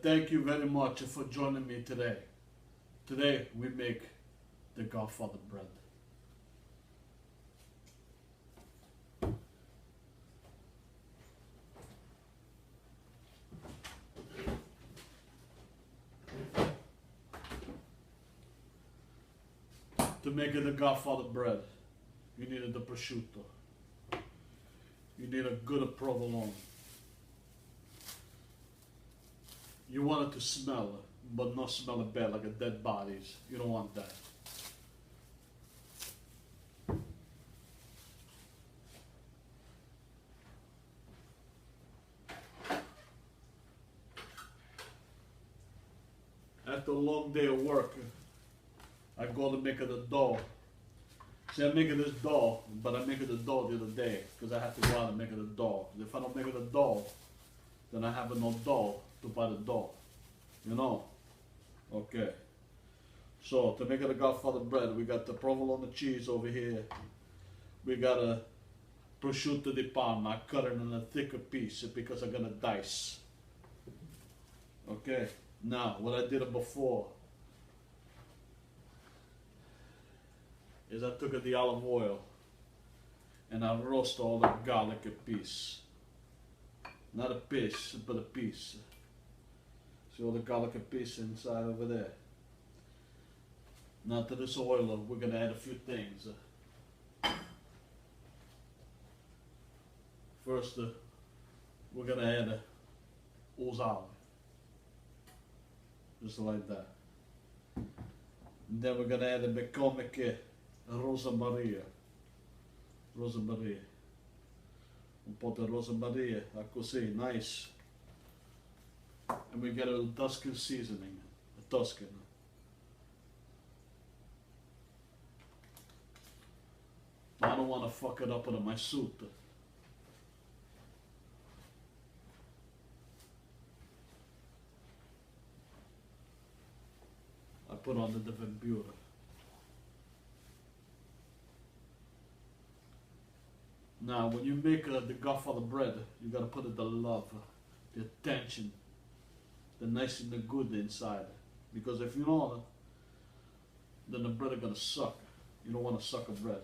Thank you very much for joining me today. Today we make the GodFather bread. To make the GodFather bread, you need the prosciutto. You need a good provolone. You want it to smell, but not smell bad like a dead bodies. You don't want that. After a long day of work, I go to make the dough. See, I'm making this dough, but I make the dough the other day because I have to go out and make the dough. If I don't make the dough, then I have no dough to buy the dough. You know? Okay. So, to make the GodFather bread, we got the provolone cheese over here. We got a prosciutto di Parma. I cut it in a thicker piece because I'm gonna dice. Okay. Now, what I did before is I took the olive oil and I roast all the garlic a piece. Not a piece, but a piece. See all the garlic a piece inside over there. Now to this oil, we're gonna add a few things. First, we're gonna add sale. Just like that. And then we're gonna add a McCormick Rosamaria. Rosamaria. Un po' di rosamaria, così, nice. And we get a little Tuscan seasoning, a Tuscan. I don't want to fuck it up with my soup. I put on the different butter. Now, when you make the GodFather bread, you gotta put the love, the attention, the nice and the good inside. Because if you don't, then the bread is gonna suck. You don't want to suck a bread.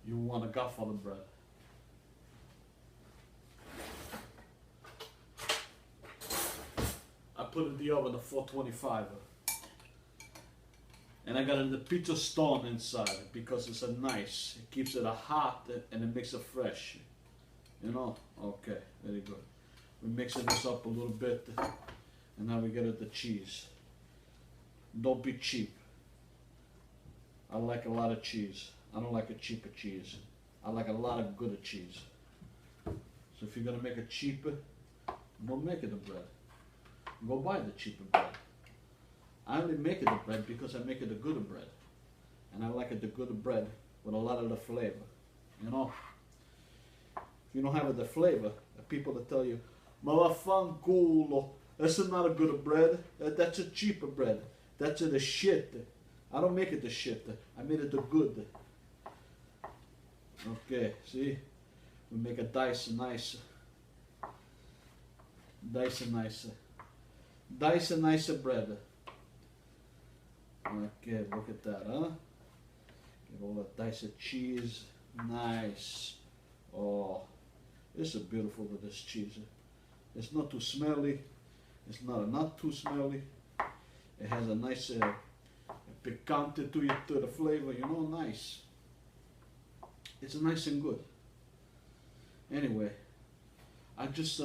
You want a GodFather bread. I put it in the oven at 425. And I got the pizza stone inside because it's a nice. It keeps it hot and it makes it fresh. You know? Okay, very good. We're mixing this up a little bit. And now we get the cheese. Don't be cheap. I like a lot of cheese. I don't like a cheaper cheese. I like a lot of good cheese. So if you're gonna make it cheaper, don't make it the bread. Go buy the cheaper bread. I only make it the bread because I make it the good bread. And I like it the good bread with a lot of the flavor. You know? If you don't have the flavor, the people that tell you, ma vaffanculo, that's not a good bread, that's a cheaper bread. That's the shit. I don't make it the shit. I made it the good. Okay, see? We make a dice nice. Dice nice. Dice nice bread. Okay, look at that, huh? Get all that dice of cheese. Nice. Oh, it's a beautiful with this cheese. It's not too smelly. It's not too smelly. It has a nice picante to it, to the flavor, you know, nice. It's nice and good. Anyway, I just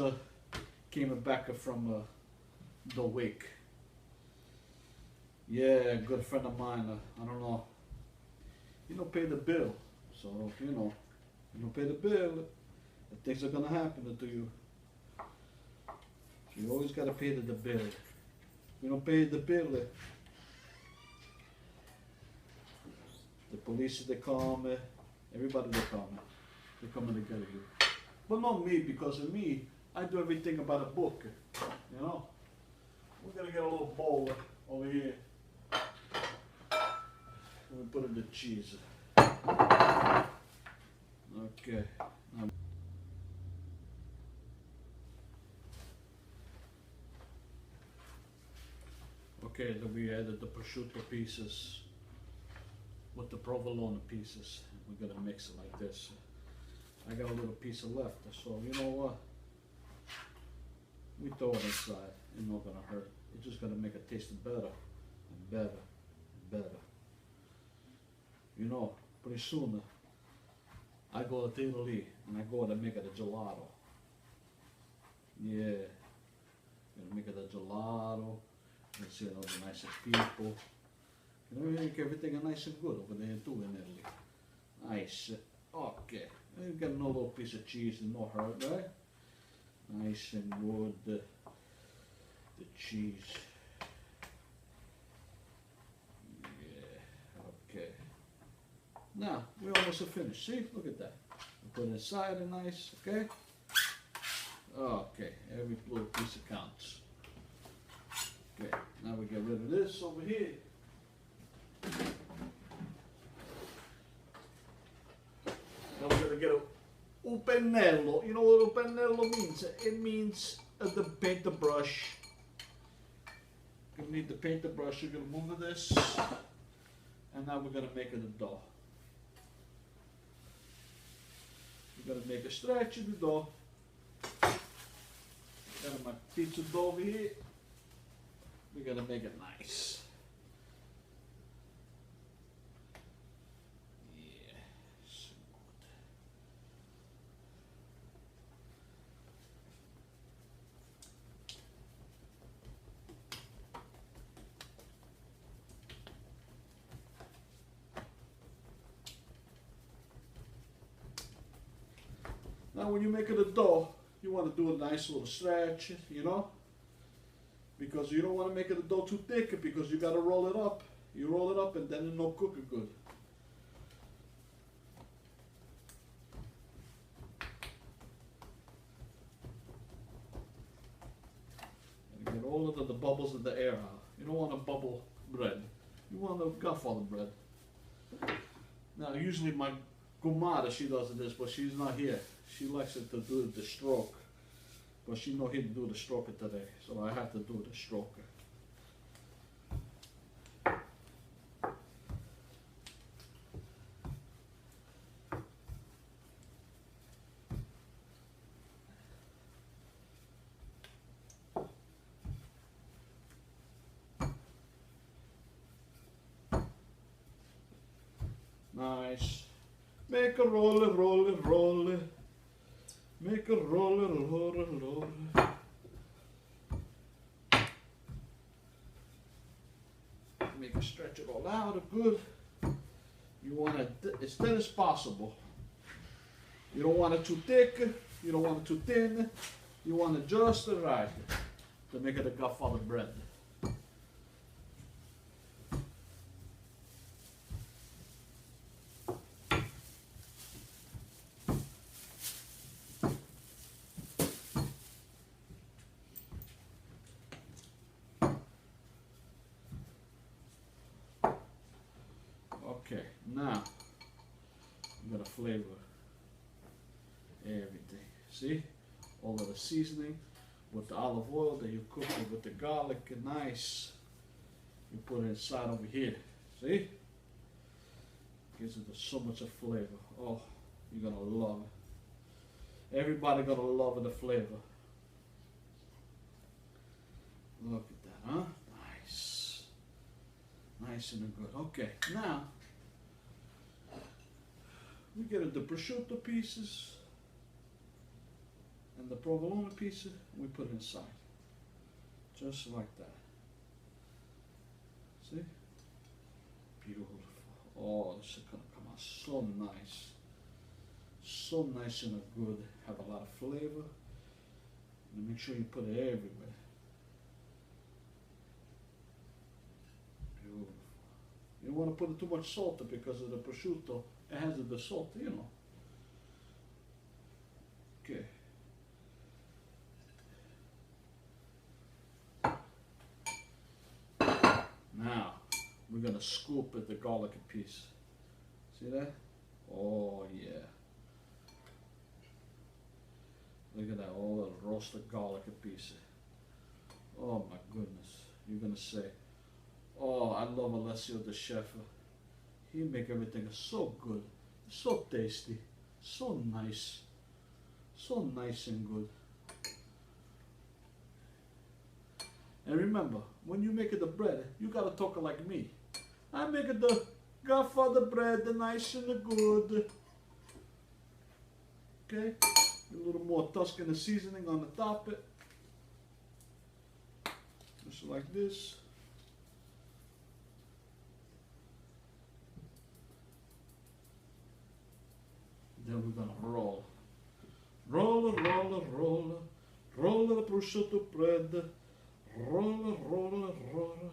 came back from the wake. Yeah, a good friend of mine, I don't know, you don't pay the bill. So, you know, you don't pay the bill, things are gonna happen to you. So you always gotta pay the bill. If you don't pay the bill, the police, they come, everybody they come. They're coming to get you. But not me, because of me, I do everything about a book, you know. We're gonna get a little bowl over here. We put in the cheese. Okay. Okay, then we added the prosciutto pieces with the provolone pieces. We're gonna mix it like this. I got a little piece of left, so you know what? We throw it inside. It's not gonna hurt. It's just gonna make it taste better and better and better. You know, pretty soon I go to Italy and I go to make it a gelato. Yeah, gonna make it a gelato. Let's see all the nicest people. You know, make everything nice and good over there too in Italy. Nice. Okay. You got another little piece of cheese and no hurt, right? Nice and good. The cheese. Yeah. Okay. Now we almost finished. See, look at that. We put it inside and nice. Okay. Okay. Every little piece counts. Okay. Now we get rid of this over here. Now we're gonna get a pennello. You know what a pennello means? It means the paintbrush. You're gonna need the paintbrush. You're gonna move this, and now we're gonna make it a dough. We're gonna make a stretch in the dough. Got my pizza dough over here. We're gonna make it nice. Now when you make it a dough, you want to do a nice little stretch, you know, because you don't want to make it a dough too thick because you got to roll it up. You roll it up and then it no cook it good. And get all of the bubbles of the air out. You don't want a bubble bread. You want a GodFather bread. Now usually my comadre, she does this, but she's not here. She likes it to do the stroke, but she not here to do the stroke today, so I have to do the stroke. Nice. Make a roller, roller, roller. Make a roller, roller, roller. Make it stretch it all out good. You want it as thin as possible. You don't want it too thick. You don't want it too thin. You want it just right to make it a GodFather bread. Okay, now I'm gonna flavor everything. See, all of the seasoning with the olive oil that you cook it with the garlic, and nice. You put it inside over here. See, gives it so much of flavor. Oh, you're gonna love it. Everybody gonna love the flavor. Look at that, huh? Nice, nice and good. Okay, now. We get the prosciutto pieces and the provolone pieces, and we put it inside. Just like that. See? Beautiful. Oh, this is gonna come out so nice. So nice and good. Have a lot of flavor. And make sure you put it everywhere. Beautiful. You don't want to put too much salt because of the prosciutto. It has the salt, you know. Okay. Now, we're going to scoop at the garlic piece. See that? Oh, yeah. Look at that, all the roasted garlic piece. Oh, my goodness. You're going to say, Oh, I love Alessio the chef. He make everything so good, so tasty, so nice and good. And remember, when you make the bread, you gotta talk like me. I make the Godfather bread, the nice and the good. Okay, a little more Tuscan seasoning on the top it. Just like this. Then we're gonna roll. Roll, roll, roll, roll the prosciutto bread. Roll, roll, roll.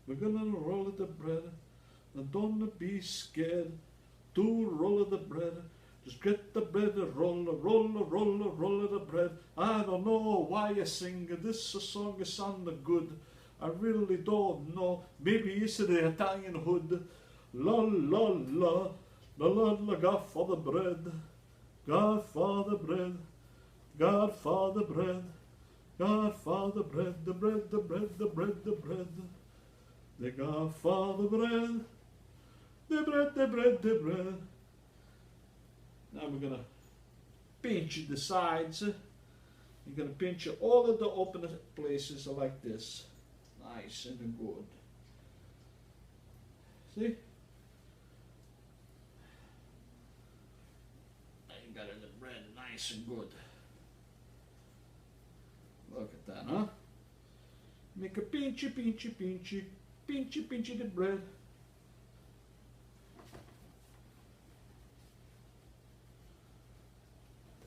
We're gonna roll the bread. Now don't be scared to roll the bread. Just get the bread, roll, roll, roll, roll the bread. I don't know why I sing this song is sound good. I really don't know. Maybe it's the Italian hood. La la la, la la la, Godfather bread, Godfather bread, Godfather bread, Godfather bread, the bread, the bread, the bread, the bread, the Godfather bread, the bread, the bread, the bread. Now we're gonna pinch the sides. You're gonna pinch all of the open places like this. Nice and good. See? You got the bread nice and good. Look at that, huh? Make a pinchy, pinchy, pinchy, pinchy, pinchy the bread.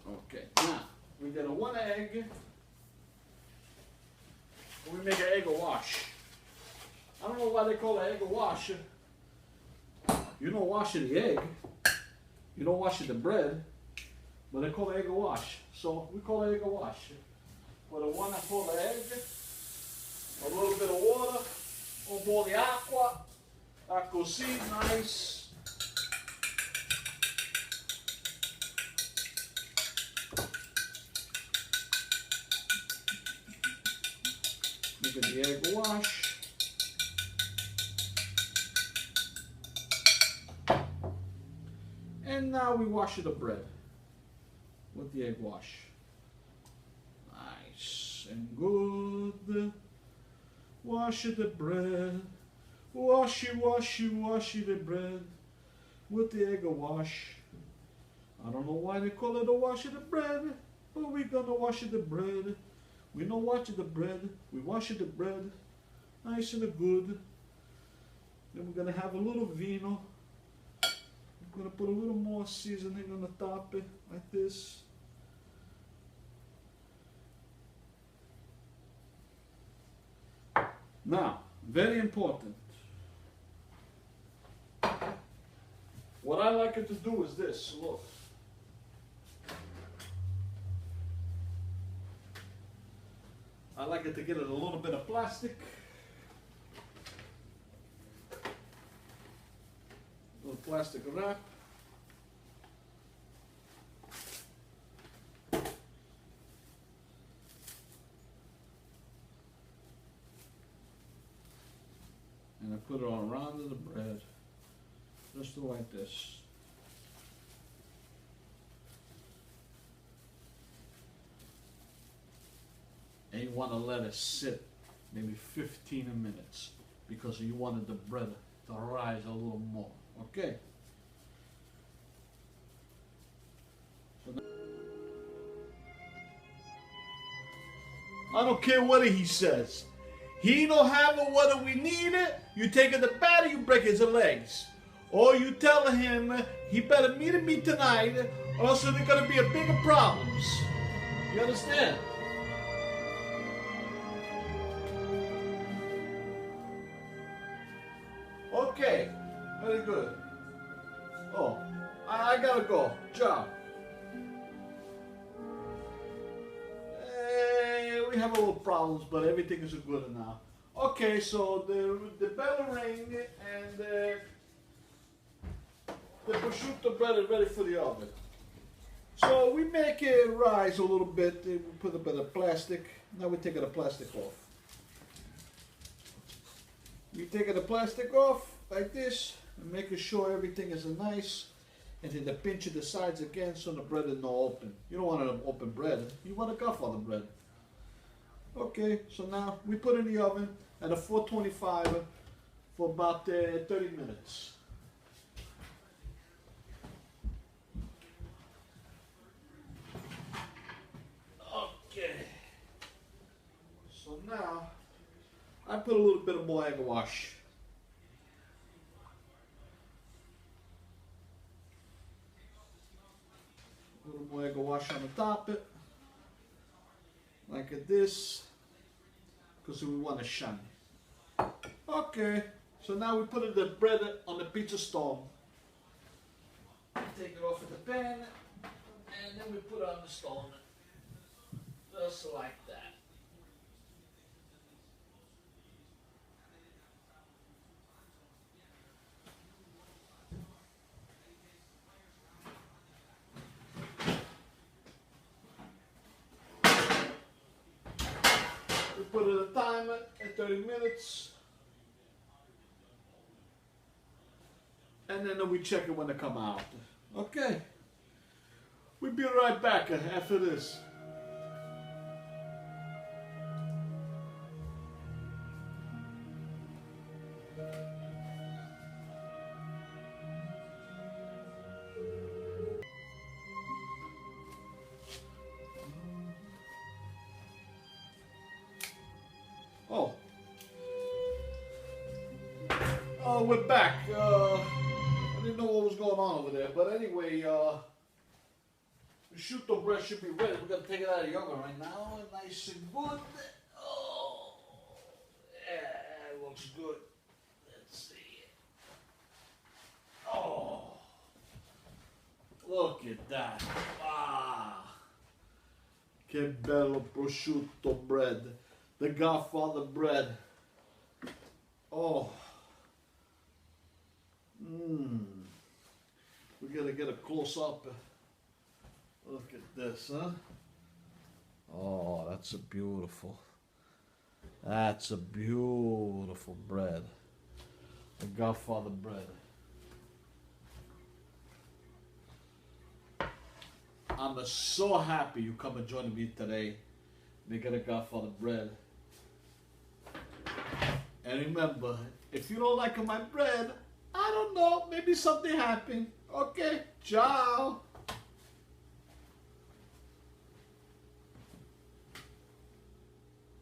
Okay, now we got a 1 egg. We make an egg wash. I don't know why they call it egg wash. You don't wash the egg. You don't wash the bread. But they call it egg wash. So we call it egg wash. For the 1 full egg, a little bit of water, un po' di acqua, così nice. Look at the egg wash. And now we wash the bread with the egg wash. Nice and good. Wash the bread. Washy, washy, washy the bread with the egg wash. I don't know why they call it a wash of the bread, but we're gonna wash the bread. We don't wash the bread, we wash the bread nice and good. Then we're gonna have a little vino. I'm gonna put a little more seasoning on the top like this. Now, very important. What I like it to do is this, look. I like it to get it a little bit of plastic. A little plastic wrap. And I put it all around the bread, just like this. And you want to let it sit maybe 15 minutes because you wanted the bread to rise a little more. Okay? So I don't care what he says. He don't have what we need it. You take the batter, you break his legs. Or you tell him he better meet me tonight or else there's going to be a bigger problems. You understand? Okay, very good. Oh, I gotta go. Ciao. We have a little problems, but everything is good now. Okay, so the bell ring and the prosciutto bread is ready for the oven. So we make it rise a little bit. We put a bit of plastic. Now we take the plastic off. You taking the plastic off like this and making sure everything is nice. And then the pinch of the sides again so the bread is not open. You don't want an open bread. You want a GodFather bread. Okay, so now we put it in the oven at a 425 for about 30 minutes. Okay. So now I put a little bit of more egg wash. A little more egg wash on the top, like this, because we want to shine. Okay, so now we put the bread on the pizza stone. Take it off of the pan, and then we put it on the stone, just like that. We put a timer at 30 minutes. And then we check it when they come out. Okay. We'll be right back after this. Oh, we're back. I didn't know what was going on over there, but anyway, the prosciutto bread should be ready. We're gonna take it out of the oven right now, nice and good. Oh, yeah, it looks good. Let's see. Oh, look at that! Ah, che bello prosciutto bread, the GodFather bread. Oh. We gotta get a close up. Look at this, huh? Oh, that's a beautiful. That's a beautiful bread. The GodFather bread. I'm so happy you come and join me today. Making a GodFather bread. And remember, if you don't like my bread, I don't know, maybe something happened. Okay, ciao.